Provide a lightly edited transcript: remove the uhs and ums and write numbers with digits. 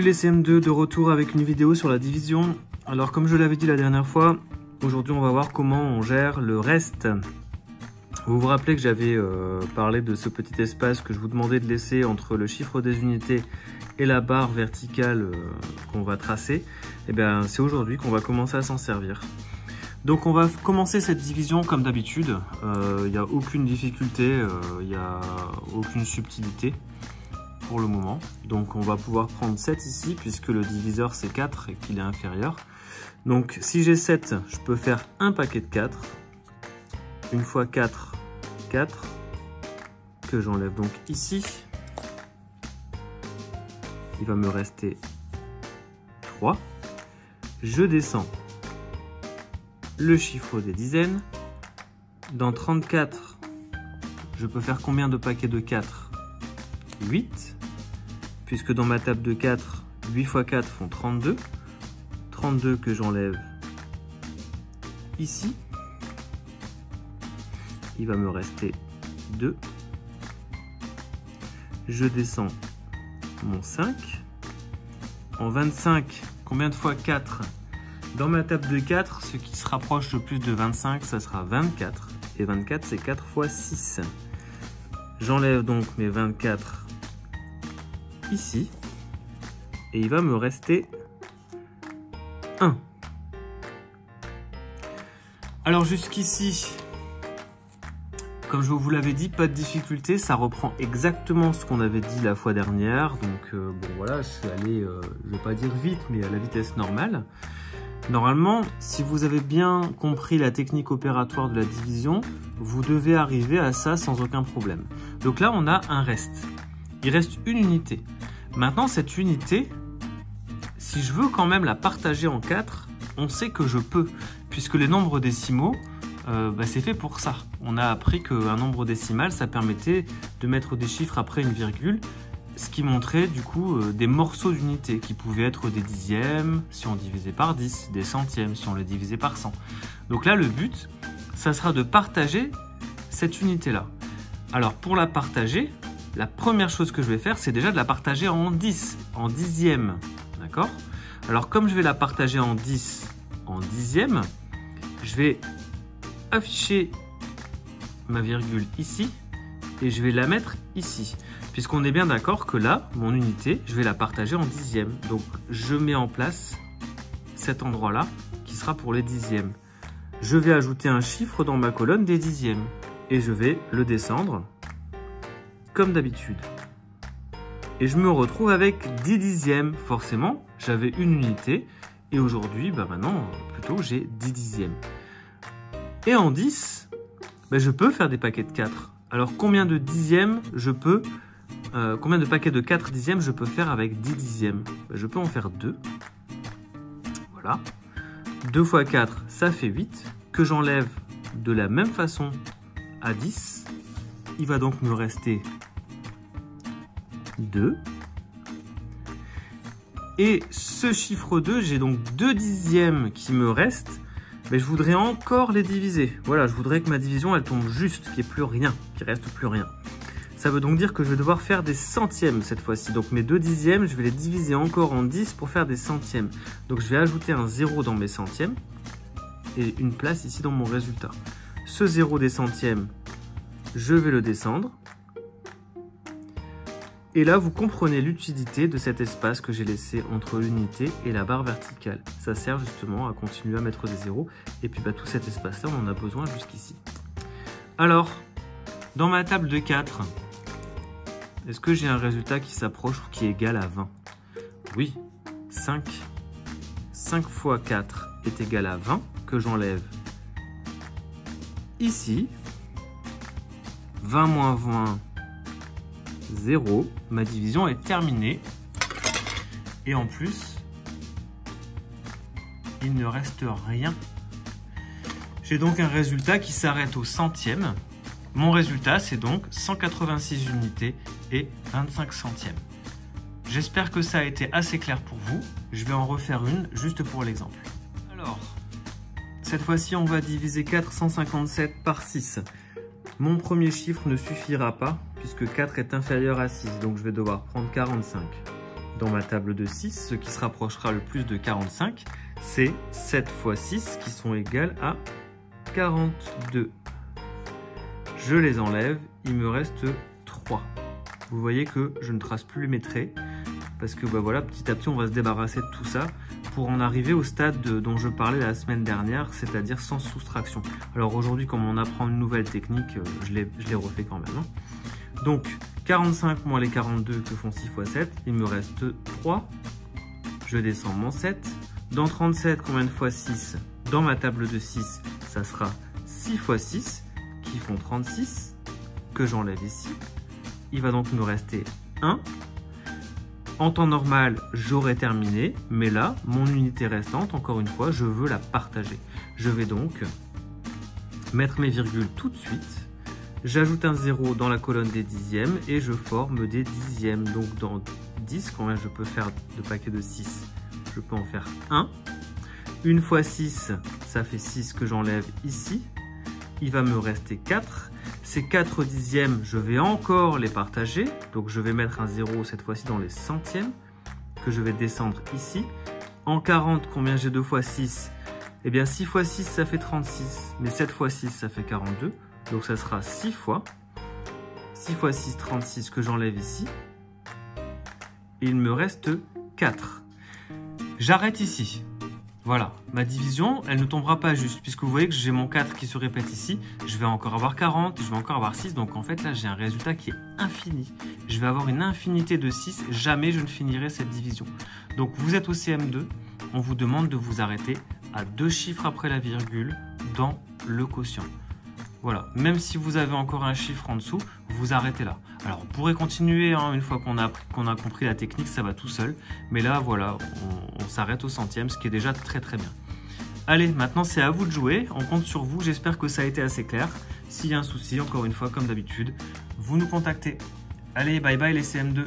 les CM2 de retour avec une vidéo sur la division. Alors comme je l'avais dit la dernière fois, aujourd'hui on va voir comment on gère le reste. Vous vous rappelez que j'avais parlé de ce petit espace que je vous demandais de laisser entre le chiffre des unités et la barre verticale qu'on va tracer. Et bien c'est aujourd'hui qu'on va commencer à s'en servir. Donc on va commencer cette division comme d'habitude. Il n'y a aucune difficulté, il n'y a aucune subtilité pour le moment. Donc on va pouvoir prendre 7 ici puisque le diviseur c'est 4 et qu'il est inférieur. Donc si j'ai 7, je peux faire un paquet de 4. Une fois 4, 4 que j'enlève donc ici. Il va me rester 3. Je descends le chiffre des dizaines. Dans 34, je peux faire combien de paquets de 4? 8. Puisque dans ma table de 4, 8 x 4 font 32. 32 que j'enlève ici. Il va me rester 2. Je descends mon 5. En 25, combien de fois 4? Dans ma table de 4, ce qui se rapproche le plus de 25, ça sera 24. Et 24, c'est 4 x 6. J'enlève donc mes 24 ici. Et il va me rester 1. Alors jusqu'ici, comme je vous l'avais dit, pas de difficulté, ça reprend exactement ce qu'on avait dit la fois dernière. Donc bon voilà, je suis allé, je vais pas dire vite, mais à la vitesse normale. Normalement, si vous avez bien compris la technique opératoire de la division, vous devez arriver à ça sans aucun problème. Donc là, on a un reste. Il reste une unité. Maintenant, cette unité, si je veux quand même la partager en 4, on sait que je peux, puisque les nombres décimaux, c'est fait pour ça. On a appris qu'un nombre décimal, ça permettait de mettre des chiffres après une virgule, ce qui montrait du coup des morceaux d'unités qui pouvaient être des dixièmes si on divisait par 10, des centièmes si on le divisait par 100. Donc là, le but, ça sera de partager cette unité-là. Alors pour la partager, la première chose que je vais faire, c'est déjà de la partager en 10, en dixièmes. D'accord? Alors comme je vais la partager en 10, en dixièmes, je vais afficher ma virgule ici et je vais la mettre ici. Puisqu'on est bien d'accord que là, mon unité, je vais la partager en dixièmes. Donc, je mets en place cet endroit-là qui sera pour les dixièmes. Je vais ajouter un chiffre dans ma colonne des dixièmes. Et je vais le descendre comme d'habitude. Et je me retrouve avec 10 dixièmes. Forcément, j'avais une unité. Et aujourd'hui, maintenant, plutôt, j'ai 10 dixièmes. Et en 10, je peux faire des paquets de 4. Alors, combien de dixièmes je peux... combien de paquets de 4 dixièmes je peux faire avec 10 dixièmes? Je peux en faire 2. Voilà. 2 x 4, ça fait 8. Que j'enlève de la même façon à 10. Il va donc me rester 2. Et ce chiffre 2, j'ai donc 2 dixièmes qui me restent. Mais je voudrais encore les diviser. Voilà, je voudrais que ma division, elle tombe juste, qu'il n'y ait plus rien, qu'il ne reste plus rien. Ça veut donc dire que je vais devoir faire des centièmes cette fois-ci. Donc mes 2 dixièmes, je vais les diviser encore en 10 pour faire des centièmes. Donc je vais ajouter un 0 dans mes centièmes et une place ici dans mon résultat. Ce 0 des centièmes, je vais le descendre. Et là, vous comprenez l'utilité de cet espace que j'ai laissé entre l'unité et la barre verticale. Ça sert justement à continuer à mettre des zéros. Et puis tout cet espace-là, on en a besoin jusqu'ici. Alors, dans ma table de 4, est-ce que j'ai un résultat qui s'approche ou qui est égal à 20? Oui, 5. 5 x 4 est égal à 20, que j'enlève ici. 20 moins 20, 0. Ma division est terminée. Et en plus, il ne reste rien. J'ai donc un résultat qui s'arrête au centième. Mon résultat, c'est donc 186 unités et 25 centièmes. J'espère que ça a été assez clair pour vous. Je vais en refaire une juste pour l'exemple. Alors, cette fois-ci, on va diviser 457 par 6. Mon premier chiffre ne suffira pas puisque 4 est inférieur à 6, donc je vais devoir prendre 45. dans ma table de 6, ce qui se rapprochera le plus de 45, c'est 7 fois 6 qui sont égales à 42. Je les enlève, il me reste 3. Vous voyez que je ne trace plus mes traits parce que bah voilà, petit à petit on va se débarrasser de tout ça pour en arriver au stade dont je parlais la semaine dernière, c'est-à-dire sans soustraction. Alors aujourd'hui, comme on apprend une nouvelle technique, je l'ai refait quand même. Hein. Donc 45 moins les 42 que font 6 fois 7, il me reste 3. Je descends mon 7. Dans 37, combien de fois 6? Dans ma table de 6, ça sera 6 fois 6 qui font 36 que j'enlève ici. Il va donc me rester 1. En temps normal, j'aurais terminé, mais là, mon unité restante, encore une fois, je veux la partager. Je vais donc mettre mes virgules tout de suite. J'ajoute un 0 dans la colonne des dixièmes et je forme des dixièmes. Donc dans 10, combien je peux faire de paquets de 6? Je peux en faire 1. 1 fois 6, ça fait 6 que j'enlève ici. Il va me rester 4. Ces 4 dixièmes, je vais encore les partager. Donc je vais mettre un 0 cette fois-ci dans les centièmes que je vais descendre ici. En 40, combien j'ai 2 fois 6? Eh bien 6 fois 6, ça fait 36. Mais 7 fois 6, ça fait 42. Donc ça sera 6 fois. 6 fois 6, 36 que j'enlève ici. Et il me reste 4. J'arrête ici. Voilà, ma division, elle ne tombera pas juste, puisque vous voyez que j'ai mon 4 qui se répète ici, je vais encore avoir 40, je vais encore avoir 6, donc en fait là j'ai un résultat qui est infini. Je vais avoir une infinité de 6, jamais je ne finirai cette division. Donc vous êtes au CM2, on vous demande de vous arrêter à 2 chiffres après la virgule dans le quotient. Voilà, même si vous avez encore un chiffre en dessous, vous arrêtez là. Alors on pourrait continuer, hein, une fois qu'on a compris la technique, ça va tout seul. Mais là, voilà, on s'arrête au centième, ce qui est déjà très très bien. Allez, maintenant c'est à vous de jouer, on compte sur vous, j'espère que ça a été assez clair. S'il y a un souci, encore une fois, comme d'habitude, vous nous contactez. Allez, bye bye les CM2.